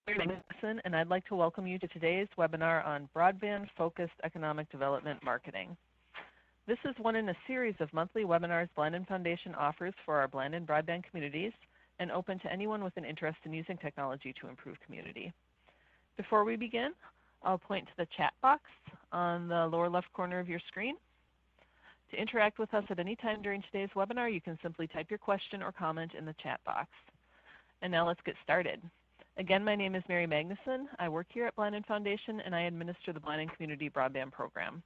Aaron Brossoit, and I'd like to welcome you to today's webinar on Broadband-Focused Economic Development Marketing. This is one in a series of monthly webinars Blandin Foundation offers for our Blandin broadband communities and open to anyone with an interest in using technology to improve community. Before we begin, I'll point to the chat box on the lower left corner of your screen. To interact with us at any time during today's webinar, you can simply type your question or comment in the chat box. And now let's get started. Again, my name is Mary Magnuson. I work here at Blandin Foundation, and I administer the Blandin Community Broadband Program.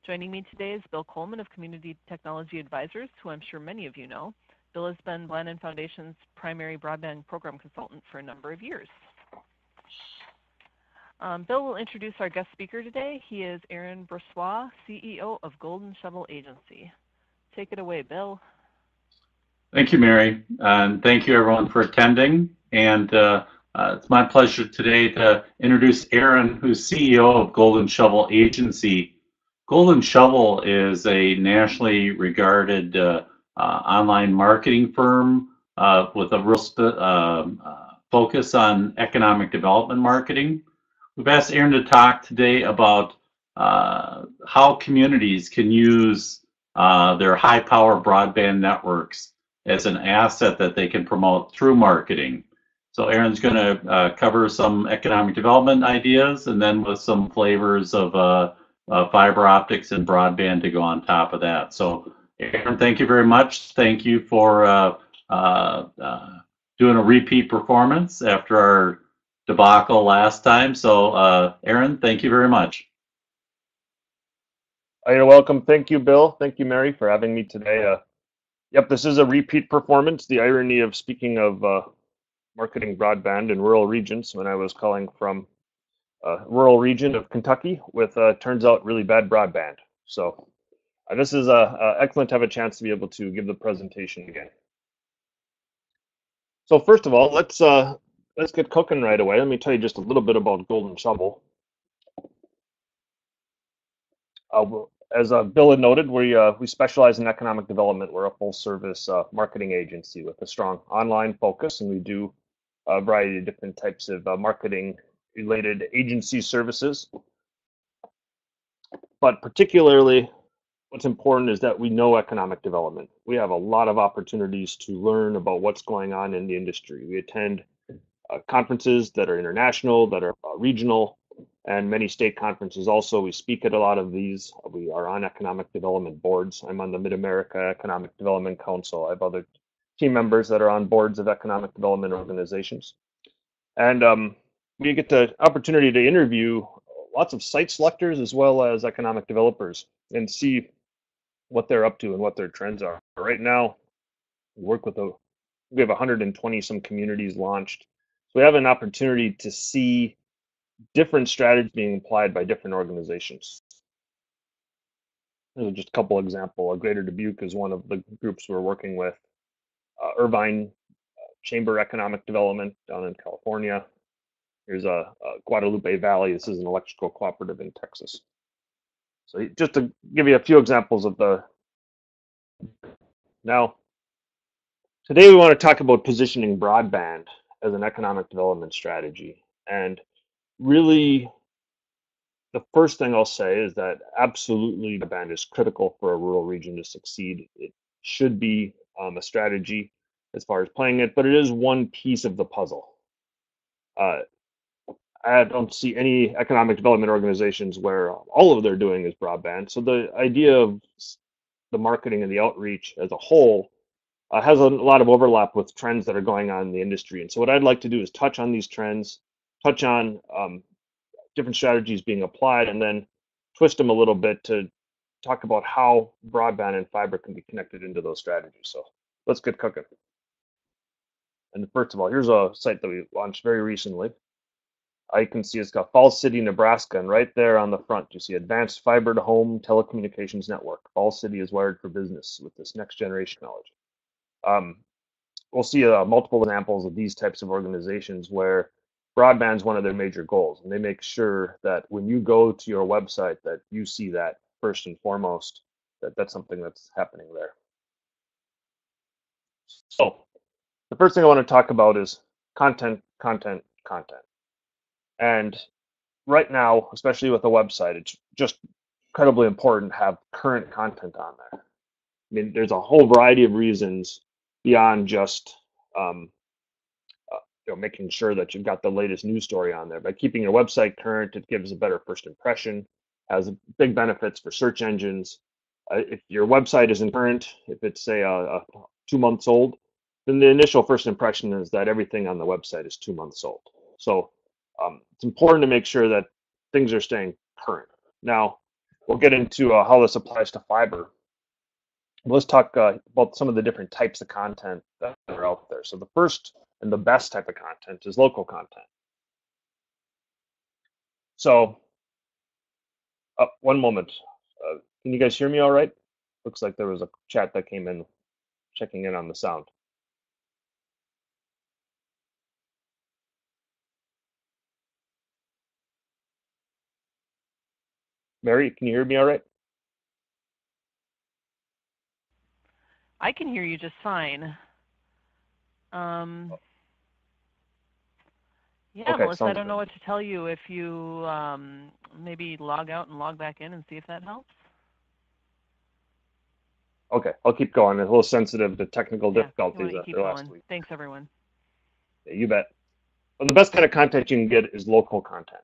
Joining me today is Bill Coleman of Community Technology Advisors, who I'm sure many of you know. Bill has been Blandin Foundation's primary broadband program consultant for a number of years. Bill will introduce our guest speaker today. He is Aaron Brossoit, CEO of Golden Shovel Agency. Take it away, Bill. Thank you, Mary, and thank you everyone for attending. And it's my pleasure today to introduce Aaron, who's CEO of Golden Shovel Agency. Golden Shovel is a nationally regarded online marketing firm with a real focus on economic development marketing. We've asked Aaron to talk today about how communities can use their high-power broadband networks as an asset that they can promote through marketing. So Aaron's going to cover some economic development ideas, and then with some flavors of fiber optics and broadband to go on top of that. So Aaron, thank you very much. Thank you for doing a repeat performance after our debacle last time. So Aaron, thank you very much. You're welcome. Thank you, Bill. Thank you, Mary, for having me today. Yep, this is a repeat performance. The irony of speaking of marketing broadband in rural regions when I was calling from a rural region of Kentucky with, turns out, really bad broadband. So this is excellent to have a chance to be able to give the presentation again. So first of all, let's get cooking right away. Let me tell you just a little bit about Golden Shovel. As Bill had noted, we specialize in economic development. We're a full-service marketing agency with a strong online focus, and we do a variety of different types of marketing-related agency services. But particularly, what's important is that we know economic development. We have a lot of opportunities to learn about what's going on in the industry. We attend conferences that are international, that are regional, and many state conferences also. We speak at a lot of these. We are on economic development boards. I'm on the Mid-America Economic Development Council. I have other team members that are on boards of economic development organizations. And we get the opportunity to interview lots of site selectors as well as economic developers and see what they're up to and what their trends are. Right now, we have 120 some communities launched. So we have an opportunity to see different strategies being applied by different organizations. There's just a couple examples. Greater Dubuque is one of the groups we're working with. Irvine Chamber Economic Development down in California. Here's a Guadalupe Valley. This is an electrical cooperative in Texas. So just to give you a few examples of the. Now, today we want to talk about positioning broadband as an economic development strategy. And really, the first thing I'll say is that absolutely broadband is critical for a rural region to succeed. It should be a strategy as far as playing it, but it is one piece of the puzzle. I don't see any economic development organizations where all of they're doing is broadband. So the idea of the marketing and the outreach as a whole has a lot of overlap with trends that are going on in the industry. And so what I'd like to do is touch on these trends, touch on different strategies being applied, and then twist them a little bit to talk about how broadband and fiber can be connected into those strategies. So let's get cooking. And first of all, here's a site that we launched very recently. You can see it's got Falls City, Nebraska, and right there on the front, you see Advanced Fiber to Home Telecommunications Network. Falls City is wired for business with this next generation technology. We'll see multiple examples of these types of organizations where broadband is one of their major goals, and they make sure that when you go to your website that you see that first and foremost, that's something that's happening there. So the first thing I want to talk about is content, content, content. And right now, especially with a website, it's just incredibly important to have current content on there. I mean, there's a whole variety of reasons beyond just um, making sure that you've got the latest news story on there. By keeping your website current, it gives a better first impression, has big benefits for search engines. If your website isn't current, if it's say 2 months old, then the initial first impression is that everything on the website is 2 months old. So it's important to make sure that things are staying current. Now, we'll get into how this applies to fiber. Let's talk about some of the different types of content that are out there. So the first and the best type of content is local content. So, one moment. Can you guys hear me all right? Looks like there was a chat that came in checking in on the sound. Mary, can you hear me all right? I can hear you just fine. Yeah, Okay, Melissa, I sounds don't know good. what to tell you. If you maybe log out and log back in and see if that helps. Okay, I'll keep going. It's a little sensitive to technical Yeah, why difficulties don't you keep after last going? week. Thanks, everyone. Yeah, you bet. Well, the best kind of content you can get is local content.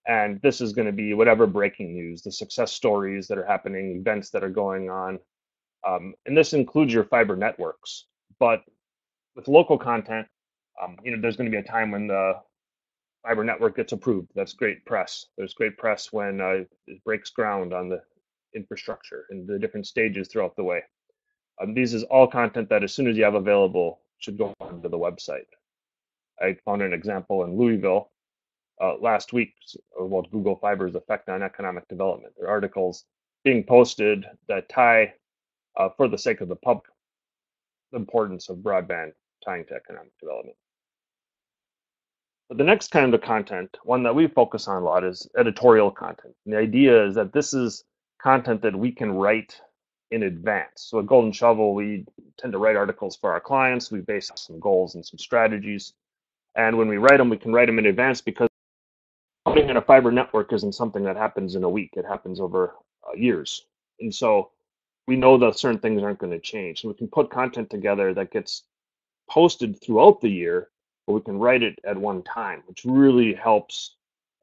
And this is going to be whatever breaking news, the success stories that are happening, events that are going on. And this includes your fiber networks. But with local content, there's going to be a time when the fiber network gets approved. That's great press. There's great press when it breaks ground on the infrastructure and the different stages throughout the way. These is all content that as soon as you have available should go onto the website. I found an example in Louisville last week about Google Fiber's effect on economic development. There are articles being posted that tie, for the sake of the public, the importance of broadband tying to economic development. But the next kind of content, one that we focus on a lot, is editorial content. And the idea is that this is content that we can write in advance. So at Golden Shovel, we tend to write articles for our clients. We base some goals and some strategies. And when we write them, we can write them in advance because putting in a fiber network isn't something that happens in a week. It happens over years. And so we know that certain things aren't going to change. So we can put content together that gets posted throughout the year, but we can write it at one time, which really helps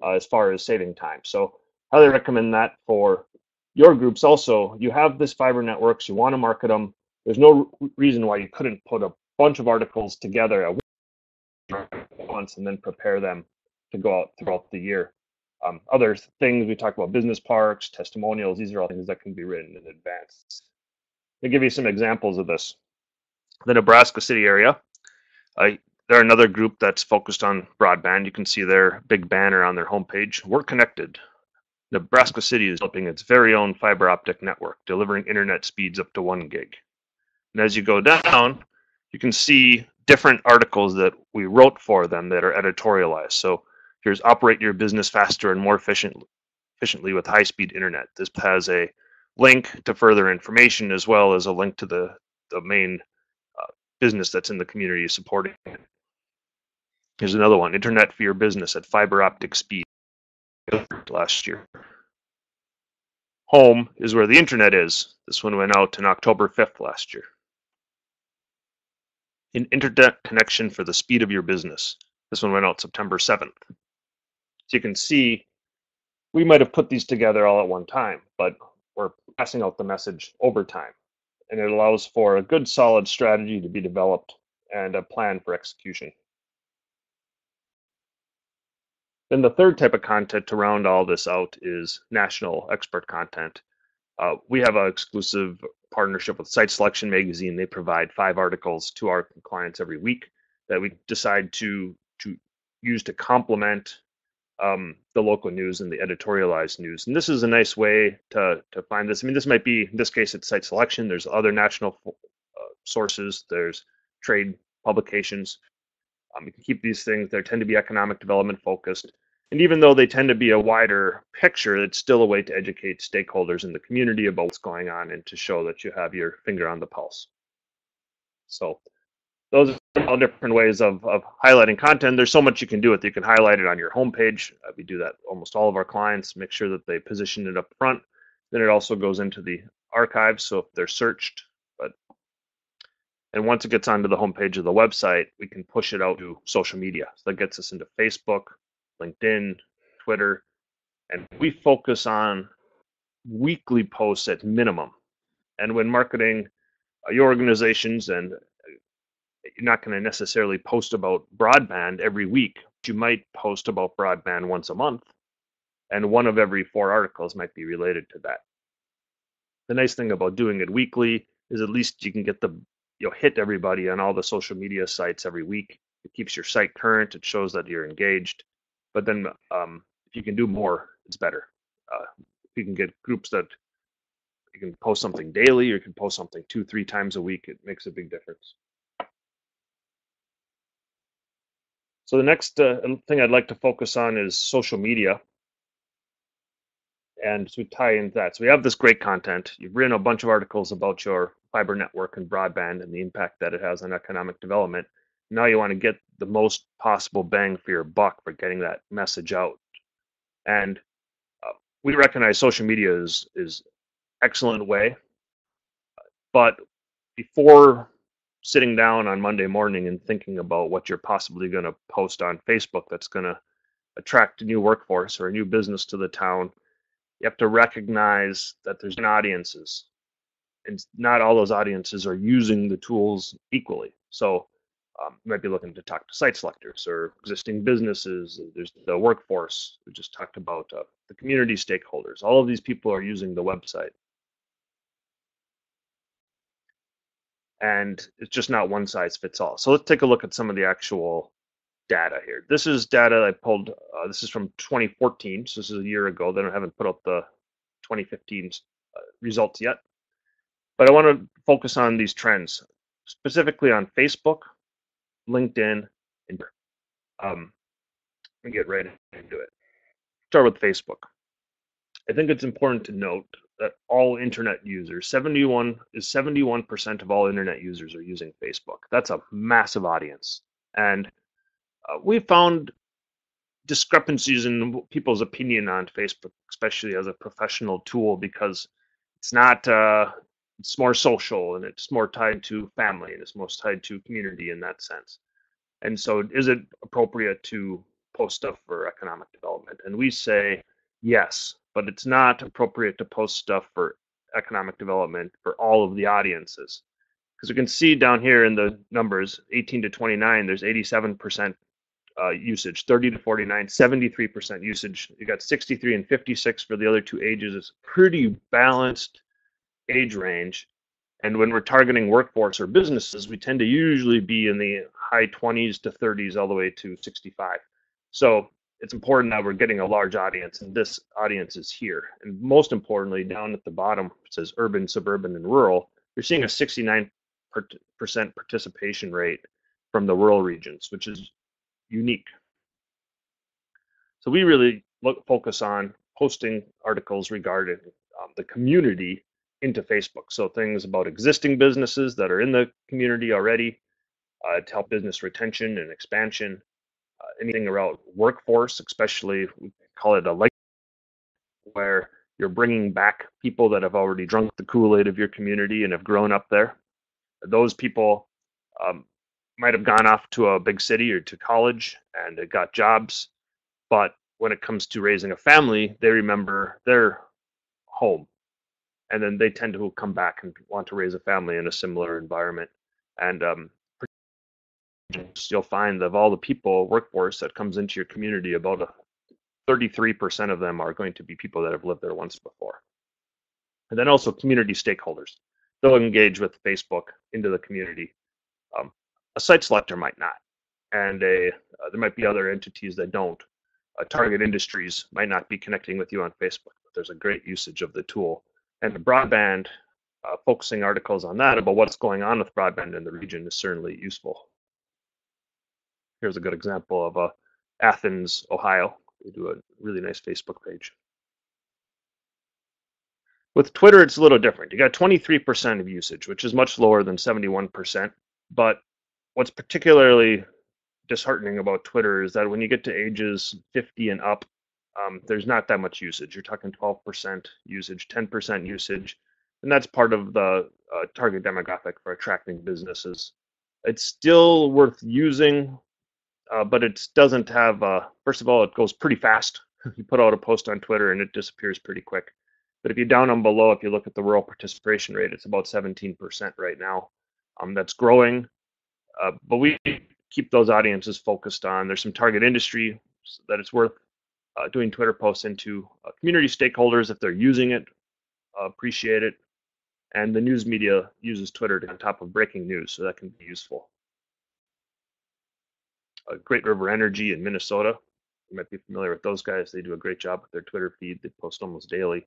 as far as saving time. So I highly recommend that for your groups. Also, you have this fiber networks, you want to market them. There's no reason why you couldn't put a bunch of articles together at once and then prepare them to go out throughout the year. Other things we talked about, business parks, testimonials, these are all things that can be written in advance. Let me give you some examples of this. The Nebraska City area, they're another group that's focused on broadband. You can see their big banner on their homepage. We're connected. Nebraska City is developing its very own fiber optic network, delivering internet speeds up to 1 gig. And as you go down, you can see different articles that we wrote for them that are editorialized. So here's operate your business faster and more efficiently with high-speed internet. This has a link to further information as well as a link to the main business that's in the community supporting it. Here's another one, internet for your business at fiber optic speed last year. Home is where the internet is. This one went out on October 5th last year. An internet connection for the speed of your business. This one went out September 7th. So you can see we might have put these together all at one time, but we're passing out the message over time. And it allows for a good solid strategy to be developed and a plan for execution. Then the third type of content to round all this out is national expert content. We have an exclusive partnership with Site Selection Magazine. They provide 5 articles to our clients every week that we decide to use to complement the local news and the editorialized news. And this is a nice way to find this. I mean, this might be, in this case, it's Site Selection. There's other national sources. There's trade publications. You can keep these things. They tend to be economic development focused. And even though they tend to be a wider picture, it's still a way to educate stakeholders in the community about what's going on and to show that you have your finger on the pulse. So those are all different ways of highlighting content. There's so much you can do with it. You can highlight it on your homepage. We do that almost all of our clients, make sure that they position it up front. Then it also goes into the archives, so if they're searched. And once it gets onto the homepage of the website, we can push it out to social media. So that gets us into Facebook, LinkedIn, Twitter, and we focus on weekly posts at minimum. And when marketing your organizations, and you're not going to necessarily post about broadband every week, but you might post about broadband once a month, and one of every 4 articles might be related to that. The nice thing about doing it weekly is at least you can get hit everybody on all the social media sites every week. It keeps your site current. It shows that you're engaged. But then if you can do more, it's better. If you can get groups that you can post something daily, or you can post something 2-3 times a week, it makes a big difference. So the next thing I'd like to focus on is social media. And to tie into that, so we have this great content. You've written a bunch of articles about your fiber network and broadband and the impact that it has on economic development. Now you want to get the most possible bang for your buck for getting that message out. And we recognize social media is excellent way, but before sitting down on Monday morning and thinking about what you're possibly going to post on Facebook that's going to attract a new workforce or a new business to the town, you have to recognize that there's audiences, and not all those audiences are using the tools equally. So you might be looking to talk to site selectors or existing businesses. There's the workforce. We just talked about the community stakeholders. All of these people are using the website. And it's just not one size fits all. So let's take a look at some of the actual data here. This is data I pulled. This is from 2014, so this is a year ago. Then I haven't put up the 2015 results yet. But I want to focus on these trends, specifically on Facebook, LinkedIn, and let me get right into it. Start with Facebook. I think it's important to note that all internet users, 71% of all internet users are using Facebook. That's a massive audience. And we found discrepancies in people's opinion on Facebook, especially as a professional tool, because it's not, it's more social and it's more tied to family and it's most tied to community in that sense. And so is it appropriate to post stuff for economic development? And we say yes, but it's not appropriate to post stuff for economic development for all of the audiences. Because you can see down here in the numbers, 18 to 29, there's 87% usage, 30 to 49, 73% usage. You got 63 and 56 for the other 2 ages. It's pretty balanced age range. And when we're targeting workforce or businesses, we tend to usually be in the high 20s to 30s all the way to 65. So it's important that we're getting a large audience, and this audience is here. And most importantly, down at the bottom, it says urban, suburban, and rural. You're seeing a 69% participation rate from the rural regions, which is unique. So we really focus on posting articles regarding the community into Facebook. So things about existing businesses that are in the community already to help business retention and expansion. Anything around workforce, especially we call it a like, where you're bringing back people that have already drunk the Kool-Aid of your community and have grown up there. Those people might have gone off to a big city or to college and got jobs, but when it comes to raising a family, they remember their home, and then they tend to come back and want to raise a family in a similar environment. And you'll find that of all the people, workforce that comes into your community, about 33% of them are going to be people that have lived there once before. And then also community stakeholders. They'll engage with Facebook into the community. A site selector might not, and there might be other entities that don't. Target industries might not be connecting with you on Facebook, but there's a great usage of the tool. And the broadband, focusing articles on that about what's going on with broadband in the region is certainly useful. Here's a good example of Athens, Ohio. They do a really nice Facebook page. With Twitter, it's a little different. You got 23% of usage, which is much lower than 71%, but what's particularly disheartening about Twitter is that when you get to ages 50 and up, there's not that much usage. You're talking 12% usage, 10% usage, and that's part of the target demographic for attracting businesses. It's still worth using, but it doesn't have, first of all, it goes pretty fast. You put out a post on Twitter and it disappears pretty quick. But if you down them below, if you look at the rural participation rate, it's about 17% right now. That's growing, but we keep those audiences focused on. There's some target industry that it's worth doing Twitter posts into. Community stakeholders, if they're using it, appreciate it. And the news media uses Twitter on top of breaking news, so that can be useful. Great River Energy in Minnesota, you might be familiar with those guys. They do a great job with their Twitter feed. They post almost daily.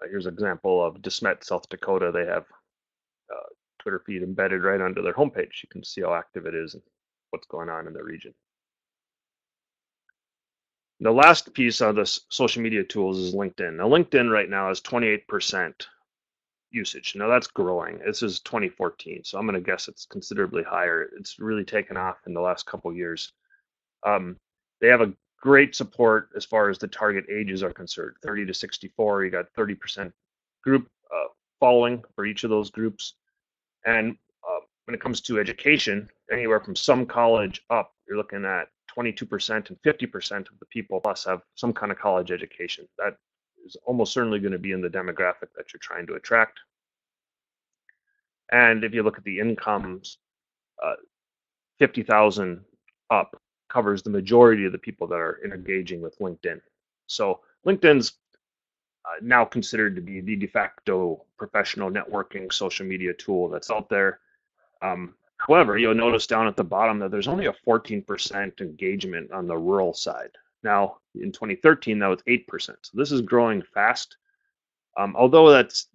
Here's an example of DeSmet, South Dakota. They have Twitter feed embedded right under their homepage. You can see how active it is and what's going on in the region. The last piece on this social media tools is LinkedIn. Now, LinkedIn right now is 28% usage. Now, that's growing. This is 2014, so I'm going to guess it's considerably higher. It's really taken off in the last couple years. They have a great support as far as the target ages are concerned. 30 to 64, you got 30% group following for each of those groups. And when it comes to education, anywhere from some college up, you're looking at 22% and 50% of the people plus have some kind of college education. That is almost certainly going to be in the demographic that you're trying to attract. And if you look at the incomes, 50,000 up covers the majority of the people that are engaging with LinkedIn. So LinkedIn's now considered to be the de facto professional networking social media tool that's out there. However, you'll notice down at the bottom that there's only a 14% engagement on the rural side. Now, in 2013, that was 8%. So this is growing fast. Although that's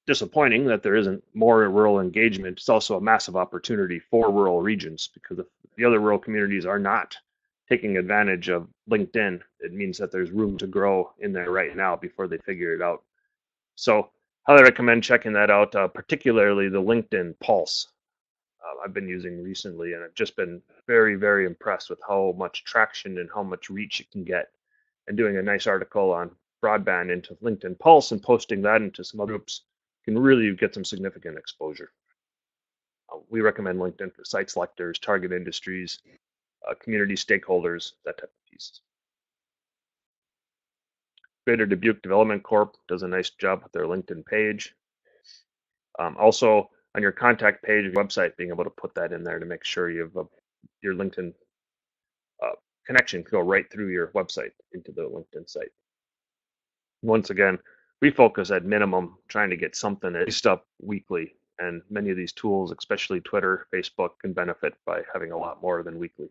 disappointing that there isn't more rural engagement, it's also a massive opportunity for rural regions, because if the other rural communities are not taking advantage of LinkedIn, it means that there's room to grow in there right now before they figure it out. So highly recommend checking that out, particularly the LinkedIn Pulse. I've been using recently, and I've just been very, very impressed with how much traction and how much reach it can get. And doing a nice article on broadband into LinkedIn Pulse and posting that into some other groups can really get some significant exposure. We recommend LinkedIn for site selectors, target industries, community stakeholders, that type of piece. Greater Dubuque Development Corp does a nice job with their LinkedIn page. Also, on your contact page of your website, being able to put that in there to make sure you have your LinkedIn connection can go right through your website into the LinkedIn site. Once again, we focus at minimum trying to get something at least up weekly, and many of these tools, especially Twitter, Facebook, can benefit by having a lot more than weekly.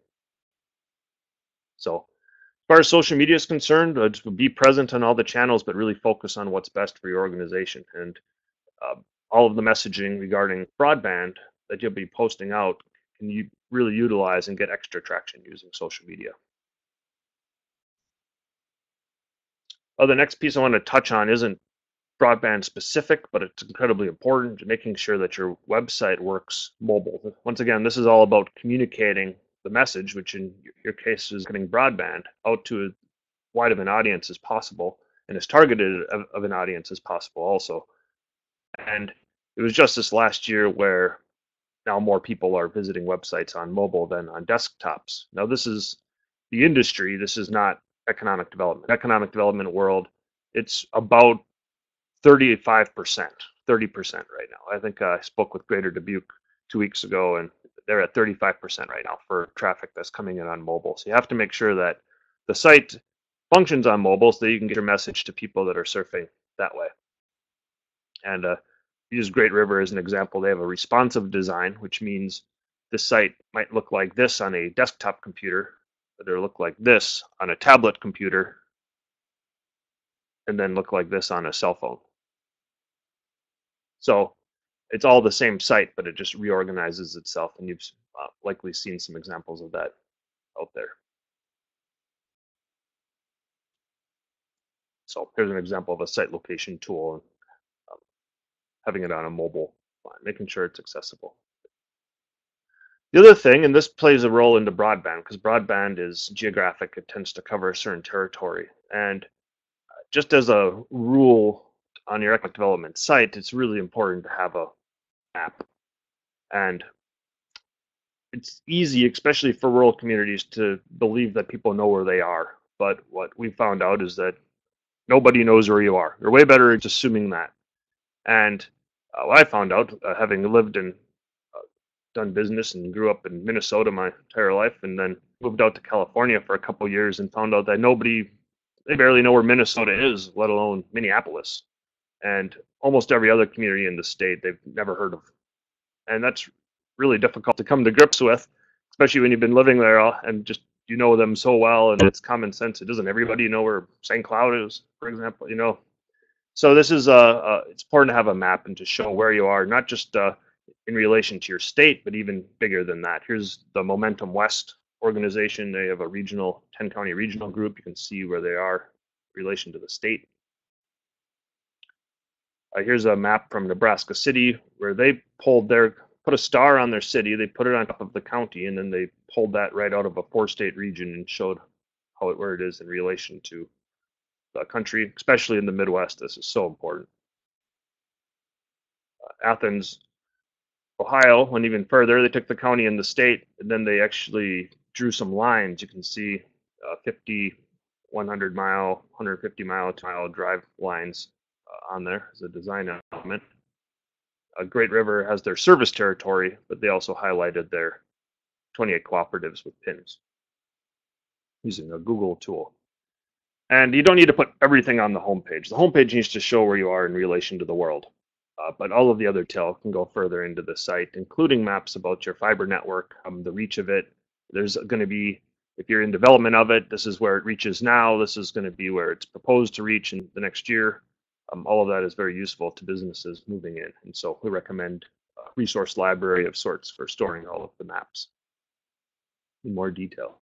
So as far as social media is concerned, just be present on all the channels, but really focus on what's best for your organization. And all of the messaging regarding broadband that you'll be posting out can you really utilize and get extra traction using social media. The next piece I want to touch on isn't broadband specific, but it's incredibly important, making sure that your website works mobile. Once again, this is all about communicating the message, which in your case is getting broadband out to as wide of an audience as possible and as targeted of an audience as possible also. And it was just this last year where now more people are visiting websites on mobile than on desktops. Now, this is the industry. This is not economic development. Economic development world, it's about 35%, 30% right now. I think I spoke with Greater Dubuque 2 weeks ago, and they're at 35% right now for traffic that's coming in on mobile. So you have to make sure that the site functions on mobile so that you can get your message to people that are surfing that way. And use Great River as an example. They have a responsive design, which means the site might look like this on a desktop computer, but it'll look like this on a tablet computer, and then look like this on a cell phone. So it's all the same site, but it just reorganizes itself, and you've likely seen some examples of that out there. So here's an example of a site location tool, having it on a mobile, making sure it's accessible. The other thing, and this plays a role into broadband, because broadband is geographic, it tends to cover a certain territory. And just as a rule on your economic development site, it's really important to have a map. And it's easy, especially for rural communities, to believe that people know where they are. But what we found out is that nobody knows where you are. You're way better at assuming that. And what I found out, having lived and done business and grew up in Minnesota my entire life, and then moved out to California for a couple years and found out that they barely know where Minnesota is, let alone Minneapolis. And almost every other community in the state they've never heard of. And that's really difficult to come to grips with, especially when you've been living there and just you know them so well, and it's common sense. It doesn't everybody know where St. Cloud is, for example, you know. So this is it's important to have a map and to show where you are, not just in relation to your state, but even bigger than that. Here's the Momentum West organization. They have a 10-county regional group. You can see where they are in relation to the state. Here's a map from Nebraska City where they put a star on their city, they put it on top of the county, and then they pulled that right out of a 4-state region and showed where it is in relation to the country, especially in the Midwest. This is so important. Athens, Ohio went even further. They took the county and the state, and then they actually drew some lines. You can see 50, 100 mile, 150 mile drive lines on there as a design element. Great River has their service territory, but they also highlighted their 28 cooperatives with pins using a Google tool. And you don't need to put everything on the homepage. The homepage needs to show where you are in relation to the world. But all of the other detail can go further into the site, including maps about your fiber network, the reach of it. There's going to be, if you're in development of it, this is where it reaches now. This is going to be where it's proposed to reach in the next year. All of that is very useful to businesses moving in. And so we recommend a resource library of sorts for storing all of the maps in more detail.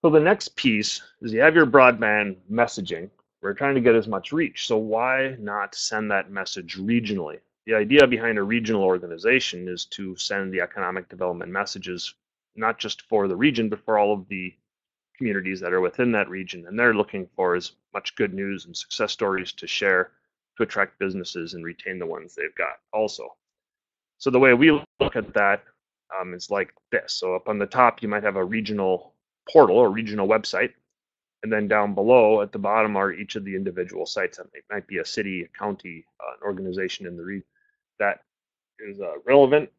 So the next piece is you have your broadband messaging. We're trying to get as much reach, so why not send that message regionally? The idea behind a regional organization is to send the economic development messages, not just for the region, but for all of the communities that are within that region. And they're looking for as much good news and success stories to share to attract businesses and retain the ones they've got also. So the way we look at that is like this. So up on the top, you might have a regional portal or regional website. And then down below at the bottom are each of the individual sites. It might be a city, a county, an organization in the region that is relevant.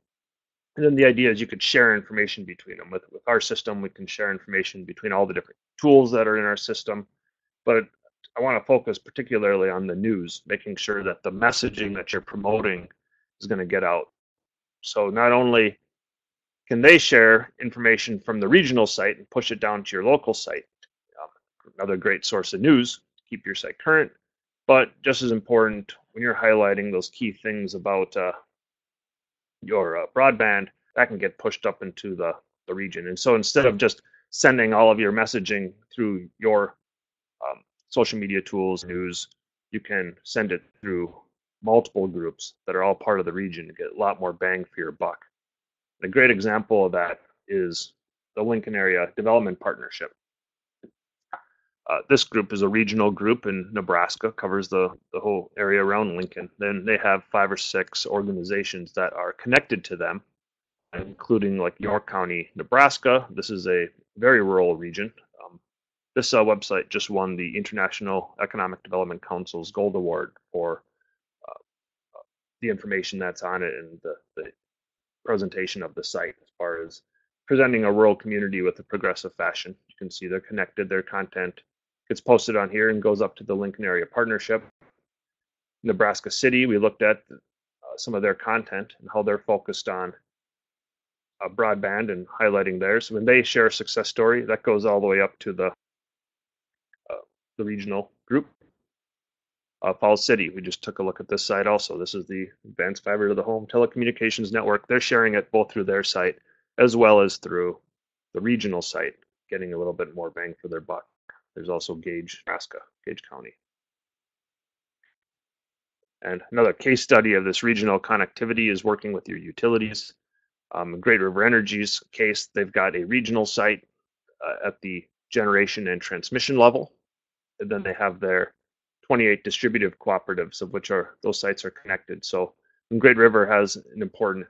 And then the idea is you could share information between them. With our system, we can share information between all the different tools that are in our system. But I want to focus particularly on the news, making sure that the messaging that you're promoting is going to get out. So not only can they share information from the regional site and push it down to your local site, another great source of news to keep your site current, but just as important, when you're highlighting those key things about your broadband, that can get pushed up into the region. And so instead of just sending all of your messaging through your social media tools, news, you can send it through multiple groups that are all part of the region to get a lot more bang for your buck. And a great example of that is the Lincoln Area Development Partnership. This group is a regional group in Nebraska, covers the whole area around Lincoln. Then they have 5 or 6 organizations that are connected to them, including like York County, Nebraska. This is a very rural region. This website just won the International Economic Development Council's Gold Award for the information that's on it and the presentation of the site as far as presenting a rural community with a progressive fashion. You can see they're connected, their content gets posted on here and goes up to the Lincoln Area Partnership. Nebraska City, we looked at some of their content and how they're focused on broadband and highlighting theirs. So when they share a success story, that goes all the way up to the regional group. Falls City, we just took a look at this site also. This is the Advanced Fiber to the Home Telecommunications Network. They're sharing it both through their site as well as through the regional site, getting a little bit more bang for their buck. There's also Gage, Nebraska, Gage County. And another case study of this regional connectivity is working with your utilities. Great River Energy's case, they've got a regional site at the generation and transmission level. And then they have their 28 distributive cooperatives, of which those sites are connected. So when Great River has an important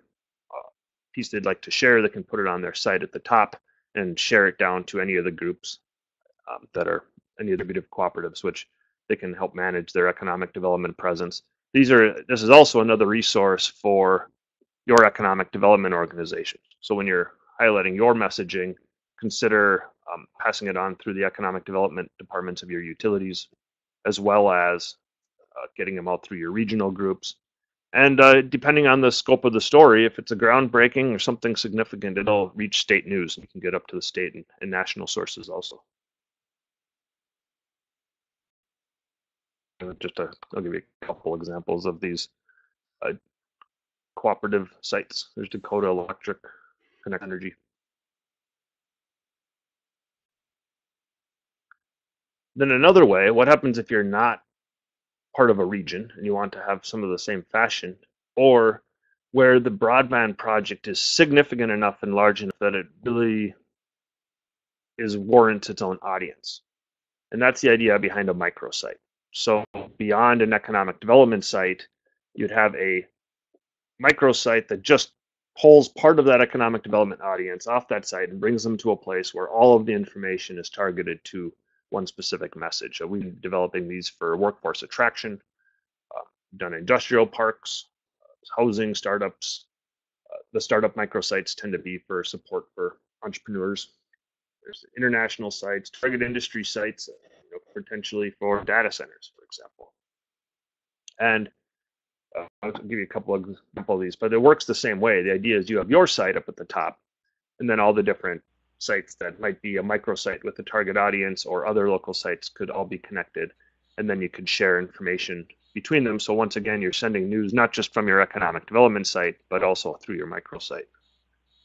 piece they'd like to share, they can put it on their site at the top and share it down to any of the groups that are any of the distributive cooperatives, which they can help manage their economic development presence. This is also another resource for your economic development organization. So when you're highlighting your messaging, consider passing it on through the economic development departments of your utilities, as well as getting them out through your regional groups. And depending on the scope of the story, if it's a groundbreaking or something significant, it'll reach state news. You can get up to the state and national sources also. I'll give you a couple examples of these cooperative sites. There's Dakota Electric, Connect Energy. Then another way, what happens if you're not part of a region and you want to have some of the same fashion, or where the broadband project is significant enough and large enough that it really warrants its own audience. And that's the idea behind a microsite. So beyond an economic development site, you'd have a microsite that just pulls part of that economic development audience off that site and brings them to a place where all of the information is targeted to one specific message. So we've been developing these for workforce attraction, done industrial parks, housing startups. The startup microsites tend to be for support for entrepreneurs. There's international sites, target industry sites, potentially for data centers, for example. And I'll give you a couple of these, but it works the same way. The idea is you have your site up at the top, and then all the different sites that might be a microsite with a target audience or other local sites could all be connected, and then you could share information between them. So once again, you're sending news not just from your economic development site, but also through your microsite.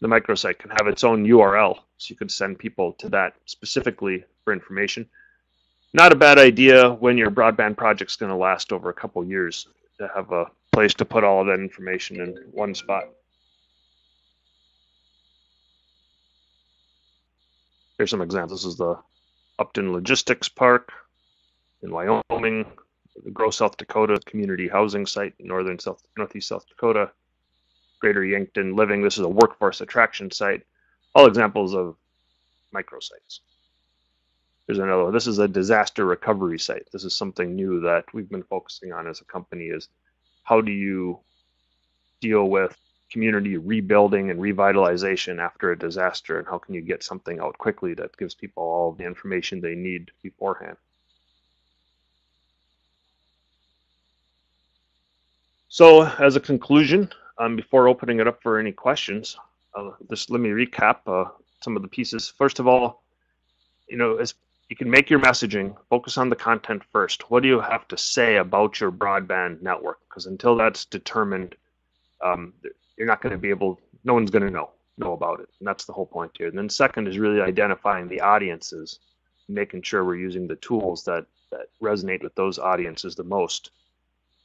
The microsite can have its own URL, so you could send people to that specifically for information. Not a bad idea when your broadband project's going to last over a couple years to have a place to put all of that information in one spot. Here's some examples. This is the Upton Logistics Park in Wyoming, the Grow, South Dakota community housing site in northeast South Dakota, Greater Yankton Living. This is a workforce attraction site. All examples of microsites. There's another one. This is a disaster recovery site. This is something new that we've been focusing on as a company, is how do you deal with community rebuilding and revitalization after a disaster, and how can you get something out quickly that gives people all the information they need beforehand. So as a conclusion, before opening it up for any questions, just let me recap some of the pieces. First of all, as you can make your messaging, focus on the content first. What do you have to say about your broadband network? Because until that's determined, you're not going to be able, no one's going to know about it. And that's the whole point here. And then second is really identifying the audiences, making sure we're using the tools that resonate with those audiences the most.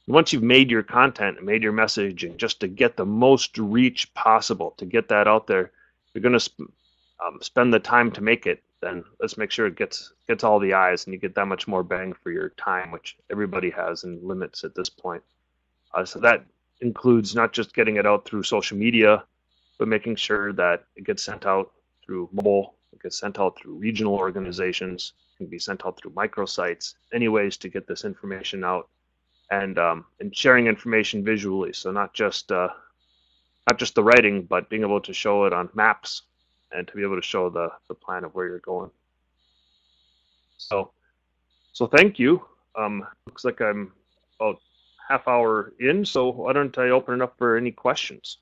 And once you've made your content and made your messaging, just to get the most reach possible, to get that out there, you're going to spend the time to make it. Then let's make sure it gets all the eyes and you get that much more bang for your time, which everybody has in limits at this point. So that includes not just getting it out through social media, but making sure that it gets sent out through mobile, it gets sent out through regional organizations, it can be sent out through microsites, any ways to get this information out, and sharing information visually. So not just the writing, but being able to show it on maps and to be able to show the plan of where you're going. So thank you. Looks like I'm about half hour in, so why don't I open it up for any questions?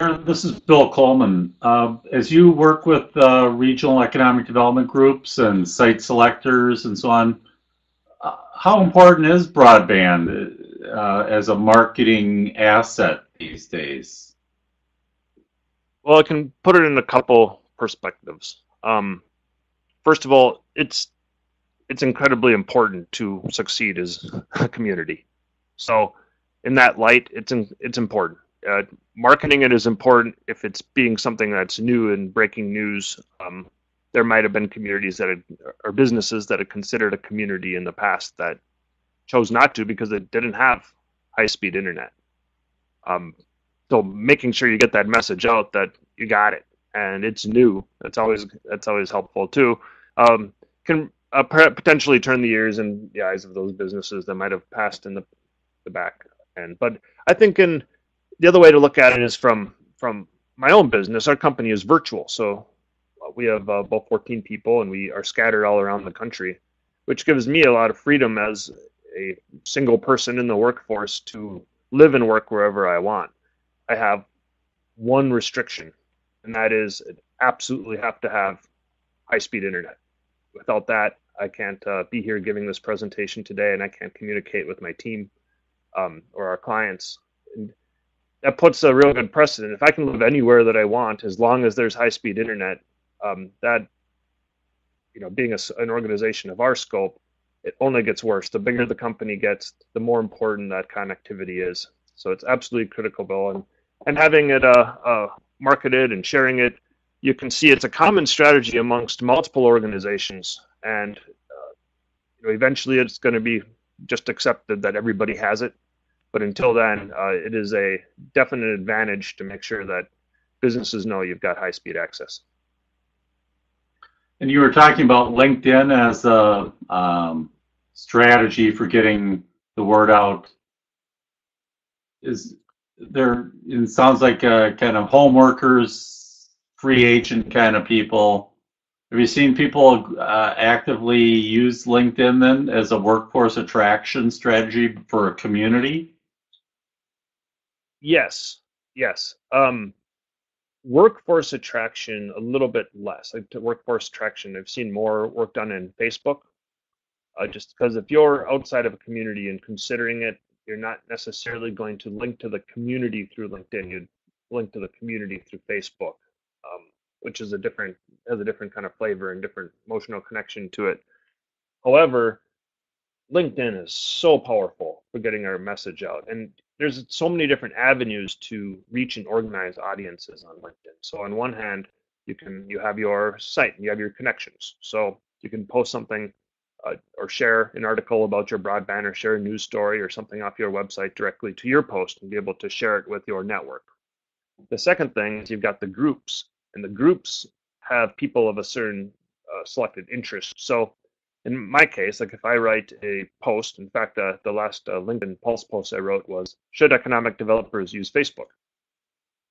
This is Bill Coleman. As you work with regional economic development groups and site selectors and so on, how important is broadband as a marketing asset these days? Well, I can put it in a couple perspectives. First of all, it's it's incredibly important to succeed as a community. So in that light, it's important. Marketing it is important if it's being something that's new and breaking news. There might have been communities that or businesses that had considered a community in the past that chose not to because it didn't have high-speed internet. So making sure you get that message out that you got it and it's new. That's always helpful too. Can potentially turn the ears and the eyes of those businesses that might have passed in the back end. But I think the other way to look at it is from my own business. Our company is virtual, so we have about 14 people, and we are scattered all around the country, which gives me a lot of freedom as a single person in the workforce to live and work wherever I want. I have one restriction, and that is absolutely have to have high-speed internet. Without that, I can't be here giving this presentation today, and I can't communicate with my team or our clients. And that puts a real good precedent. If I can live anywhere that I want, as long as there's high-speed internet, that, being an organization of our scope, it only gets worse. The bigger the company gets, the more important that connectivity is. So it's absolutely critical, Bill. And having it marketed and sharing it, you can see it's a common strategy amongst multiple organizations. And eventually it's going to be just accepted that everybody has it. But until then, it is a definite advantage to make sure that businesses know you've got high-speed access. And you were talking about LinkedIn as a strategy for getting the word out. Is there? It sounds like kind of home workers, free agent kind of people. Have you seen people actively use LinkedIn then as a workforce attraction strategy for a community? Yes. Workforce attraction, a little bit less. Like to workforce attraction, I've seen more work done in Facebook. Just because if you're outside of a community and considering it, you're not necessarily going to link to the community through LinkedIn. You'd link to the community through Facebook, which is has a different kind of flavor and different emotional connection to it. However, LinkedIn is so powerful for getting our message out, and there's so many different avenues to reach and organize audiences on LinkedIn. So on one hand, you have your site and you have your connections. So you can post something or share an article about your broadband or share a news story or something off your website directly to your post and be able to share it with your network. The second thing is you've got the groups, and the groups have people of a certain selected interest. So in my case, like if I write a post, in fact, the last LinkedIn Pulse post I wrote was, should economic developers use Facebook?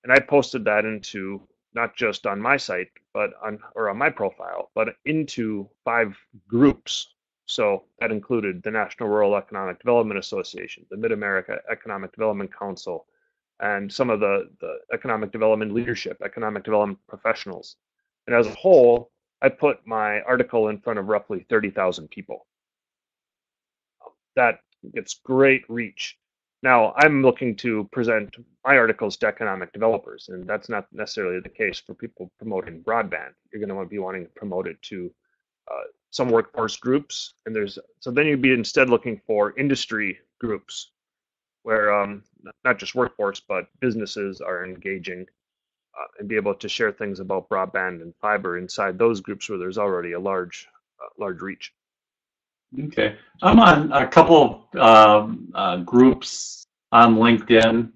And I posted that into not just on my site, but on my profile, but into 5 groups. So that included the National Rural Economic Development Association, the Mid-America Economic Development Council, and some of the economic development leadership, economic development professionals. And as a whole, I put my article in front of roughly 30,000 people. That gets great reach. Now, I'm looking to present my articles to economic developers, and that's not necessarily the case for people promoting broadband. You're going to be wanting to promote it to some workforce groups, and so then you'd be instead looking for industry groups where not just workforce, but businesses are engaging and be able to share things about broadband and fiber inside those groups where there's already a large reach. Okay, I'm on a couple of groups on LinkedIn, and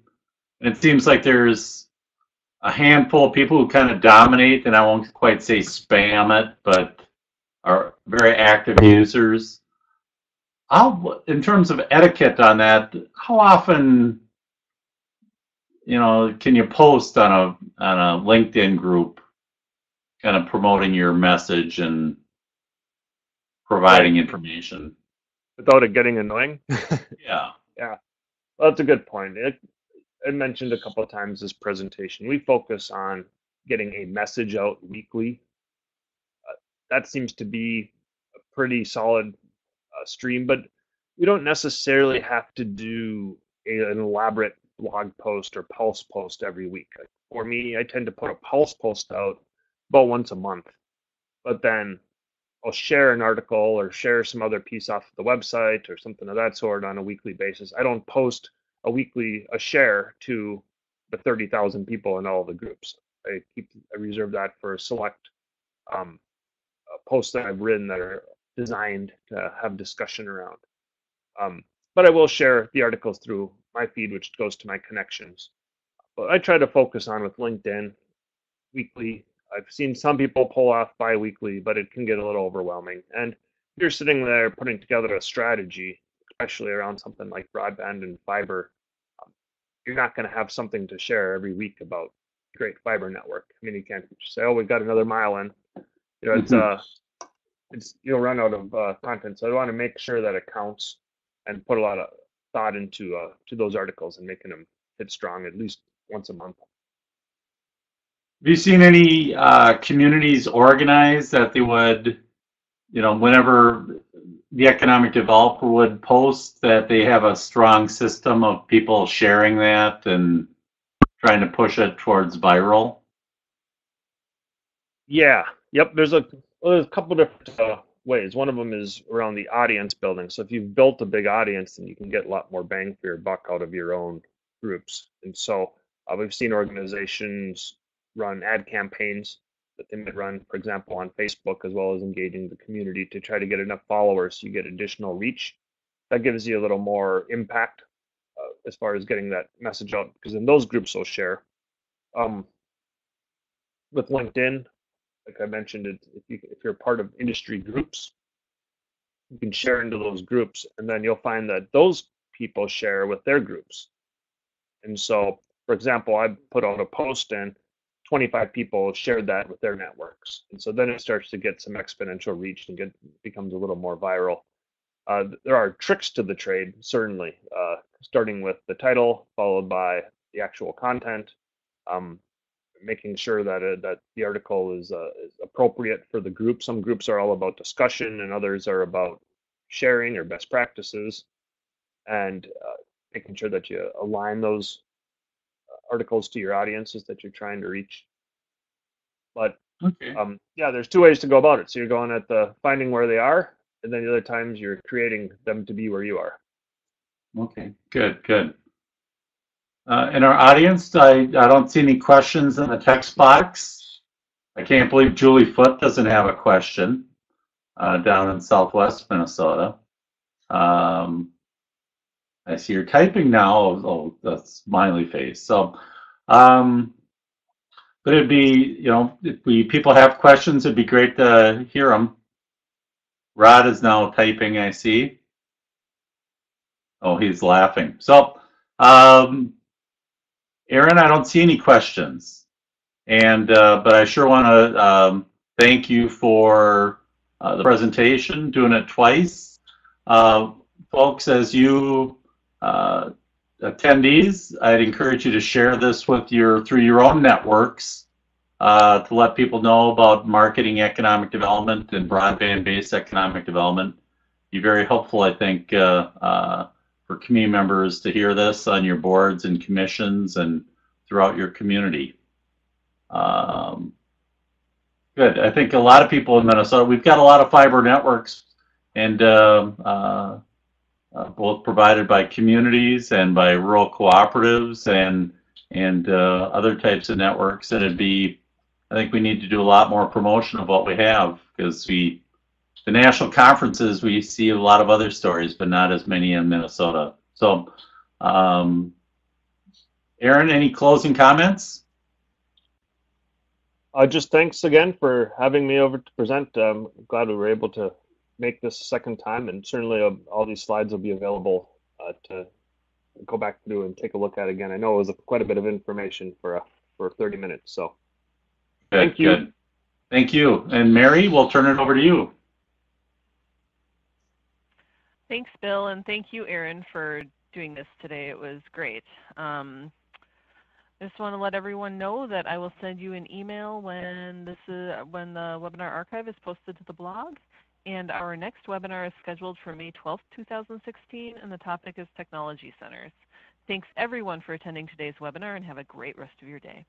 it seems like there's a handful of people who kind of dominate, and I won't quite say spam it, but are very active users. In terms of etiquette on that, how often, can you post on a LinkedIn group, kind of promoting your message and providing information without it getting annoying? Yeah. Well, that's a good point. I mentioned a couple of times this presentation. We focus on getting a message out weekly. That seems to be a pretty solid stream, but we don't necessarily have to do an elaborate blog post or pulse post every week. For me, I tend to put a pulse post out about once a month, but then I'll share an article or share some other piece off the website or something of that sort on a weekly basis. I don't post a share to the 30,000 people in all the groups. I reserve that for select um, posts that I've written that are designed to have discussion around. But I will share the articles through my feed, which goes to my connections. But I try to focus on with LinkedIn weekly. I've seen some people pull off bi-weekly, but it can get a little overwhelming. And you're sitting there putting together a strategy, especially around something like broadband and fiber. You're not going to have something to share every week about great fiber network. I mean, you can't just say, "Oh, we've got another mile in." You know, it's you'll run out of content. So I want to make sure that it counts and put a lot of thought into to those articles and making them hit strong at least once a month. Have you seen any communities organize that they would, whenever the economic developer would post, that they have a strong system of people sharing that and trying to push it towards viral? Yeah, yep. There's a couple different ways. One of them is around the audience building. So if you've built a big audience, then you can get a lot more bang for your buck out of your own groups. And so we've seen organizations run ad campaigns that they might run, for example, on Facebook, as well as engaging the community to try to get enough followers so you get additional reach. That gives you a little more impact as far as getting that message out, because in those groups will share. With LinkedIn, like I mentioned, if you're part of industry groups, you can share into those groups, and then you'll find that those people share with their groups. And so, for example, I put out a post and 25 people shared that with their networks. And so then it starts to get some exponential reach and becomes a little more viral. There are tricks to the trade, certainly, starting with the title, followed by the actual content, making sure that the article is appropriate for the group. Some groups are all about discussion, and others are about sharing or best practices, and making sure that you align those articles to your audiences that you're trying to reach. But Okay. yeah, there's two ways to go about it. So you're going at the finding where they are, and then the other times you're creating them to be where you are. Okay, good, good. In our audience, I don't see any questions in the text box. I can't believe Julie Foote doesn't have a question down in Southwest Minnesota. I see you're typing now. Oh, that's smiley face. So, but it'd be, if people have questions, it'd be great to hear them. Rod is now typing, I see. Oh, he's laughing. So, Aaron, I don't see any questions. And but I sure want to thank you for the presentation, doing it twice. Folks, as you attendees, I'd encourage you to share this with through your own networks to let people know about marketing economic development and broadband-based economic development. Be very helpful, I think, for community members to hear this on your boards and commissions and throughout your community. Good. I think a lot of people in Minnesota, we've got a lot of fiber networks, and both provided by communities and by rural cooperatives and other types of networks. And I think we need to do a lot more promotion of what we have, because the national conferences, we see a lot of other stories, but not as many in Minnesota. So, Aaron, any closing comments? Just thanks again for having me over to present. I'm glad we were able to make this a second time, and certainly all these slides will be available to go back through and take a look at again. I know it was quite a bit of information for 30 minutes, so good, thank you. Good. Thank you. And Mary, we'll turn it over to you. Thanks, Bill, and thank you, Aaron, for doing this today. It was great. I just want to let everyone know that I will send you an email when the webinar archive is posted to the blog. And our next webinar is scheduled for May 12th, 2016, and the topic is Technology Centers. Thanks everyone for attending today's webinar, and have a great rest of your day.